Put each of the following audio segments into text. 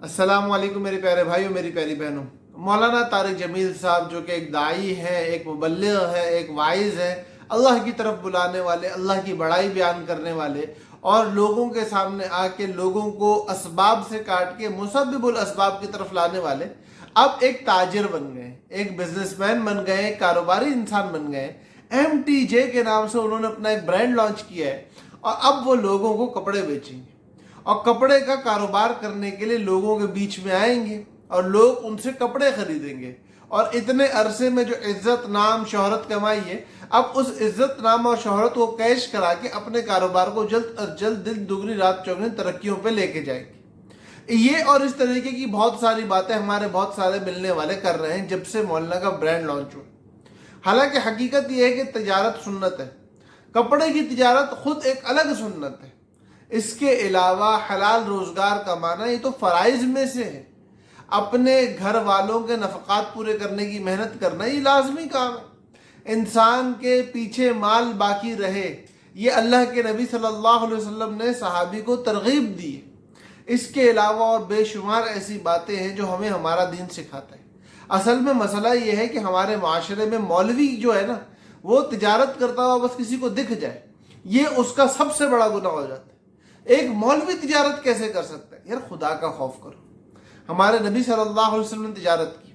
السلام علیکم میرے پیارے بھائیوں، میری پیاری بہنوں۔ مولانا طارق جمیل صاحب جو کہ ایک داعی ہیں، ایک مبلغ ہے، ایک واعظ ہے، اللہ کی طرف بلانے والے، اللہ کی بڑائی بیان کرنے والے اور لوگوں کے سامنے آ کے لوگوں کو اسباب سے کاٹ کے مسبب الاسباب کی طرف لانے والے اب ایک تاجر بن گئے، ایک بزنس مین بن گئے، ایک کاروباری انسان بن گئے۔ MTJ کے نام سے انہوں نے اپنا ایک برانڈ لانچ کیا ہے اور اب وہ لوگوں کو کپڑے بیچیں گے اور کپڑے کا کاروبار کرنے کے لیے لوگوں کے بیچ میں آئیں گے اور لوگ ان سے کپڑے خریدیں گے۔ اور اتنے عرصے میں جو عزت، نام، شہرت کمائی ہے، اب اس عزت، نام اور شہرت کو کیش کرا کے اپنے کاروبار کو جلد از جلد دن دگنی رات چوگنی ترقیوں پہ لے کے جائیں گے۔ یہ اور اس طریقے کی بہت ساری باتیں ہمارے بہت سارے ملنے والے کر رہے ہیں جب سے مولانا کا برانڈ لانچ ہوا۔ حالانکہ حقیقت یہ ہے کہ تجارت سنت ہے، کپڑے کی تجارت خود ایک الگ سنت ہے۔ اس کے علاوہ حلال روزگار کمانا یہ تو فرائض میں سے ہے۔ اپنے گھر والوں کے نفقات پورے کرنے کی محنت کرنا یہ لازمی کام ہے۔ انسان کے پیچھے مال باقی رہے، یہ اللہ کے نبی صلی اللہ علیہ وسلم نے صحابی کو ترغیب دی ہے۔ اس کے علاوہ اور بے شمار ایسی باتیں ہیں جو ہمیں ہمارا دین سکھاتا ہے۔ اصل میں مسئلہ یہ ہے کہ ہمارے معاشرے میں مولوی جو ہے نا، وہ تجارت کرتا ہوا بس کسی کو دکھ جائے، یہ اس کا سب سے بڑا گناہ ہو جاتا ہے۔ ایک مولوی تجارت کیسے کر سکتا ہے؟ یار خدا کا خوف کرو۔ ہمارے نبی صلی اللہ علیہ وسلم نے تجارت کی،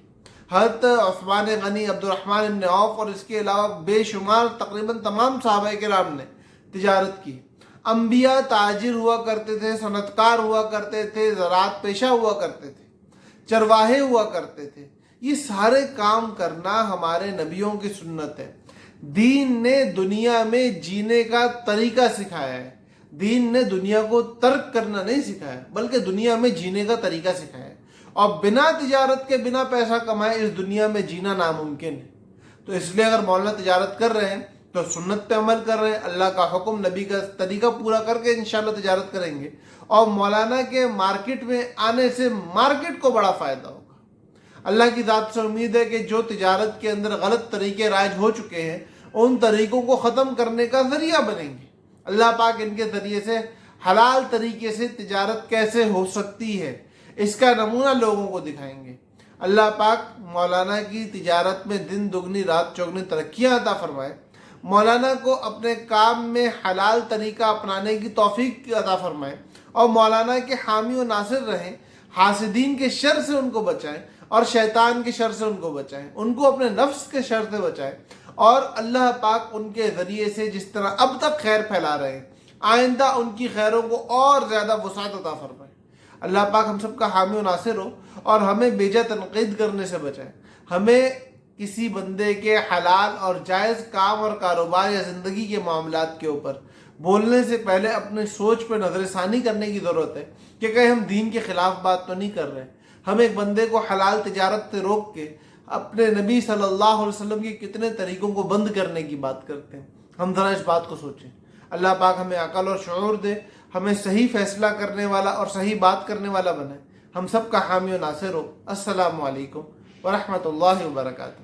حضرت عثمان غنی، عبد الرحمن بن عوف اور اس کے علاوہ بے شمار تقریباً تمام صحابہ کرام نے تجارت کی۔ انبیاء تاجر ہوا کرتے تھے، صنعت کار ہوا کرتے تھے، زراعت پیشہ ہوا کرتے تھے، چرواہے ہوا کرتے تھے۔ یہ سارے کام کرنا ہمارے نبیوں کی سنت ہے۔ دین نے دنیا میں جینے کا طریقہ سکھایا ہے۔ دین نے دنیا کو ترک کرنا نہیں سکھایا بلکہ دنیا میں جینے کا طریقہ سکھایا ہے۔ اور بنا تجارت کے، بنا پیسہ کمائے اس دنیا میں جینا ناممکن ہے۔ تو اس لیے اگر مولانا تجارت کر رہے ہیں تو سنت پہ عمل کر رہے ہیں، اللہ کا حکم، نبی کا طریقہ پورا کر کے انشاءاللہ تجارت کریں گے اور مولانا کے مارکیٹ میں آنے سے مارکیٹ کو بڑا فائدہ ہوگا۔ اللہ کی ذات سے امید ہے کہ جو تجارت کے اندر غلط طریقے رائج ہو چکے ہیں ان طریقوں کو ختم کرنے کا ذریعہ بنیں گے۔ اللہ پاک ان کے ذریعے سے حلال طریقے سے تجارت کیسے ہو سکتی ہے اس کا نمونہ لوگوں کو دکھائیں گے۔ اللہ پاک مولانا کی تجارت میں دن دگنی رات چوگنی ترقیاں عطا فرمائے، مولانا کو اپنے کام میں حلال طریقہ اپنانے کی توفیق عطا فرمائے اور مولانا کے حامی و ناصر رہیں، حاسدین کے شر سے ان کو بچائیں اور شیطان کے شر سے ان کو بچائیں، ان کو اپنے نفس کے شر سے بچائیں اور اللہ پاک ان کے ذریعے سے جس طرح اب تک خیر پھیلا رہے ہیں آئندہ ان کی خیروں کو اور زیادہ وسعت عطا فرمائے۔ اللہ پاک ہم سب کا حامی و ناصر ہو اور ہمیں بیجا تنقید کرنے سے بچائے۔ ہمیں کسی بندے کے حلال اور جائز کام اور کاروبار یا زندگی کے معاملات کے اوپر بولنے سے پہلے اپنی سوچ پہ نظر ثانی کرنے کی ضرورت ہے کہ کہیں ہم دین کے خلاف بات تو نہیں کر رہے۔ ہم ایک بندے کو حلال تجارت سے روک کے اپنے نبی صلی اللہ علیہ وسلم کی کتنے طریقوں کو بند کرنے کی بات کرتے ہیں۔ ہم ذرا اس بات کو سوچیں۔ اللہ پاک ہمیں عقل اور شعور دے، ہمیں صحیح فیصلہ کرنے والا اور صحیح بات کرنے والا بنائے۔ ہم سب کا حامی و ناصر ہو۔ السلام علیکم ورحمۃ اللہ وبرکاتہ۔